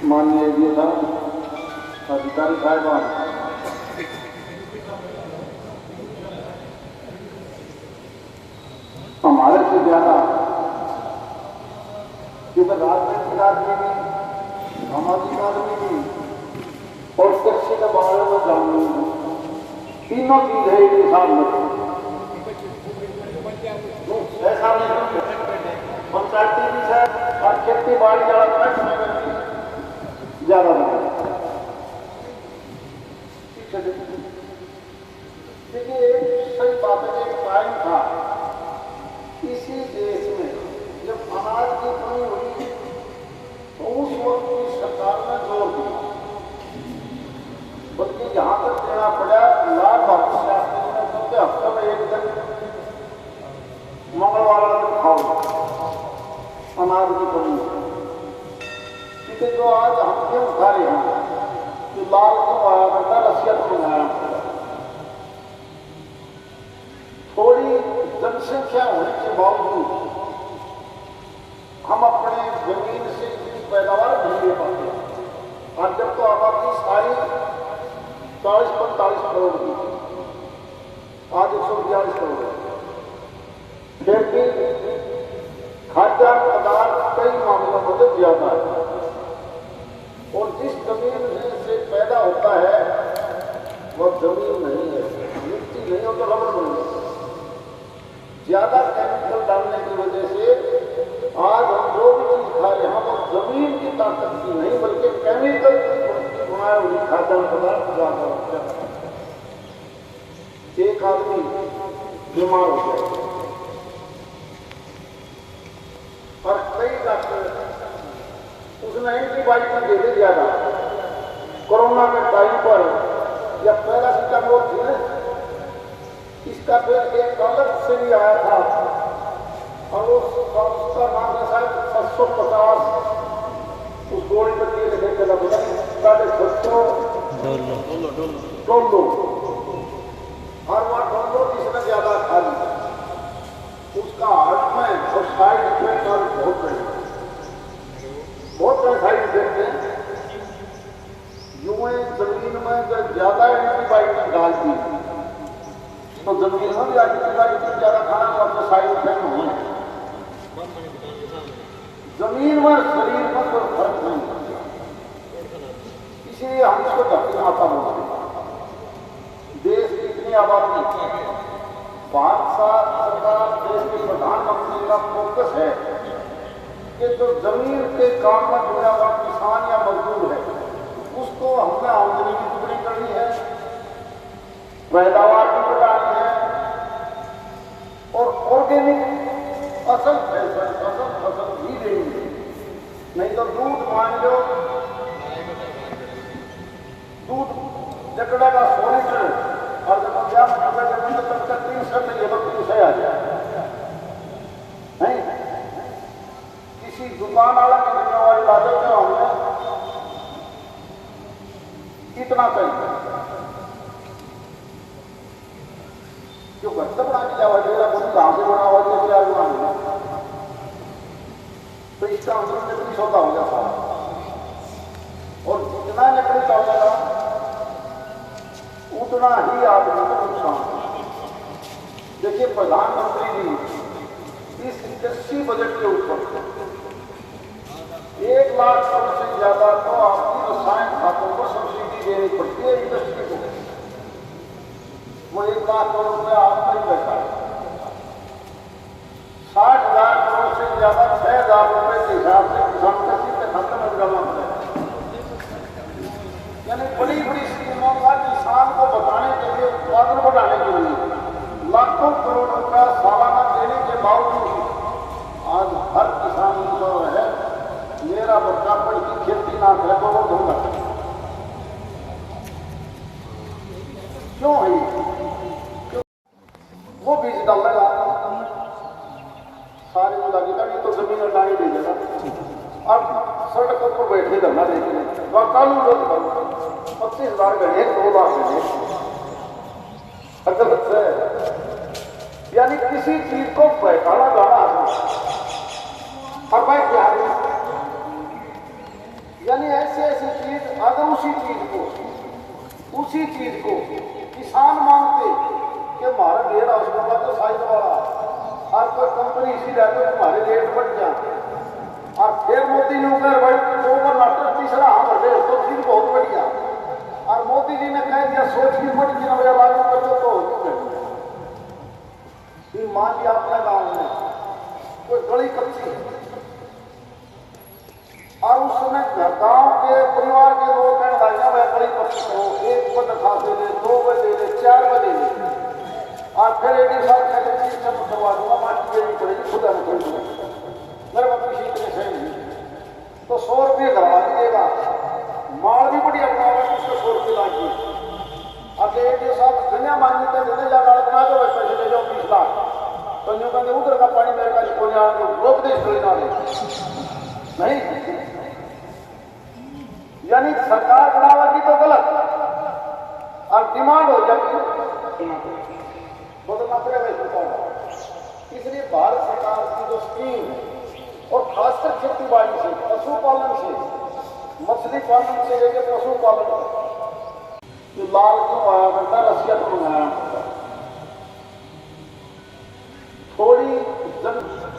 माननीय जी साहब, अधिकारी साहिबान, हमारे से ज्यादा केवल राजनीतिक आदमी भी, सामाजिक आदमी भी और कृषि के बारे में जानने में तीनों चीज है एक साथ में। ऐसा नहीं पंचायती भी है और खेती बाड़ी ज्यादा देखिए, एक सही बात है। एक टाइम था इसी देश में जब अनाज की कमी हुई तो उस वक्त की सरकार ने जोर दिया, बल्कि यहां तक देना पड़ा लाल बहादुर शास्त्री ने सबके हफ्ते में एक दिन मंगलवार का दिन खाओ अनाज की कमी। क्योंकि जो आज हम क्यों खा रहे हैं, जो लाल क्यों आया करता, रसिया को बनाया। थोड़ी जनसंख्या होने के बावजूद हम अपने जमीन से इतनी पैदावार नहीं ले पाते। और जब तो आबादी सारी 40-45 करोड़ की, आज 142 करोड़ है, फिर भी खाद्य पदार्थ कई मामलों में तो ज्यादा है। और जिस जमीन से पैदा होता है वह जमीन नहीं है, मिट्टी नहीं हो तो रबड़ नहीं है। ज्यादा केमिकल डालने की वजह से आज हम जो भी चीज खा रहे हैं वो जमीन की ताकत की नहीं बल्कि केमिकल की बनाए हुई खाद्य पदार्थ ज्यादा होता है। एक आदमी बीमार हो जाए और कई डॉक्टर उसने एंटीबायोटिक दे दी ज्यादा। कोरोना के टाइम पर या पैरासिटामोल थी ना, इसका फिर एक अलग से भी आया था और उसका नाम है शायद 750। उस गोली पर ये लिखे चला बोला 750 डोलो और वह डोलो जिसने ज्यादा खा ली उसका हार्ट में और साइड इफेक्ट और बहुत साइड इफेक्ट है। यूं जमीन में जब ज्यादा एंटीबायोटिक डाल दी तो जमीन में भी एंटीबायोटिक ज्यादा खाना तो अपने साइड इफेक्ट होंगे। जमीन में शरीर में कोई फर्क नहीं पड़ता, इसलिए हम इसको धरती माता बोलते हैं। देश की इतनी आबादी, भारत सरकार, देश के प्रधानमंत्री का फोकस है कि जो जमीन के काम में जुड़ा हुआ किसान या मजदूर है उसको हमने आमदनी भी दुगनी करनी है, पैदावार भी बढ़ानी है और ऑर्गेनिक असल फसल भी देनी है। नहीं तो दूध मान लो, दूध जकड़ा का 100 लीटर और जब 50 रुपये जमीन तो तब तक 300 में ये 300 आ जाए नहीं। किसी दुकान वाला की जिम्मेवारी ला दो जो हमने इतना चाहिए जो घर बना के जावा देगा बोली कहां से बना हुआ तो क्या बना तो इसका मतलब लकड़ी सौदा हो जाता है। और जितना लकड़ी सौदा उतना ही आदमी को नुकसान। देखिए, प्रधानमंत्री जी इस कृषि बजट के ऊपर 1 लाख करोड़ से ज्यादा तो आपकी रसायन खातों को सब्सिडी देनी पड़ती है इंडस्ट्री को। वो 1 लाख करोड़ रुपया आपका ही पैसा है। 60,000 करोड़ से ज्यादा 6,000 रुपए के हिसाब से किसान कृषि के खाते में जमा करें। यानी बड़ी बड़ी स्कीमों का किसान को बताने के लिए, उत्पादन बढ़ाने के लिए लाखों करोड़ रुपया सालाना देने के बावजूद आज हर किसान जो है मेरा बच्चा पढ़ की खेती ना करे तो वो दूंगा। क्यों है? वो बीज डालेगा सारी लगेगा नहीं तो जमीन लाने दे देगा। अब सड़क पर बैठे धरना देखे कानून रद्द करो 25,000 घंटे 2 लाख घंटे अगर यानी किसी चीज को बहकाना जाना और भाई क्या यानी ऐसे अगर उसी चीज को किसान मांगते कि हमारा ढेर हाउस बना तो साइज वाला और कोई कंपनी इसी रहते तुम्हारे रेट बढ़ जाए और फिर मोदी ने कहा भाई ओवर नाटर तीसरा हम भर दे तो फिर बहुत बढ़िया और मोदी जी ने कह दिया सोच की मत की नजर लागू कर दो तो मान लिया अपने गांव में कोई गली कच्ची और उस समय गांव के परिवार के लोग कहने लगे वह गली कच्ची करो 1 बजे खा दे 2 बजे दे 4 बजे दे और फिर एडी साहब कहते चीज सब करवा दूंगा माटी देनी पड़ेगी खुदा में कर दूंगा मेरे को किसी इतने सही नहीं तो 100 रुपये करवा दीजिएगा माल भी बढ़िया बनाओगे तो उसको 100 रुपये लाइए अब एडी साहब दुनिया मांगी तो देने जाकर बना दो पैसे ले जाओ 20 लाख तो यूं कहते उधर का पानी मेरे का को रोक दे नहीं यानी सरकार बनावेगी तो गलत और डिमांड हो जाएगी बदलना पड़ेगा इसलिए भारत सरकार की जो स्कीम है और खासकर खेती बाड़ी से पशुपालन से मछली पालन से लेकर पशुपालन जो लाल क्यों आया बनता रसिया को बनाया थोड़ी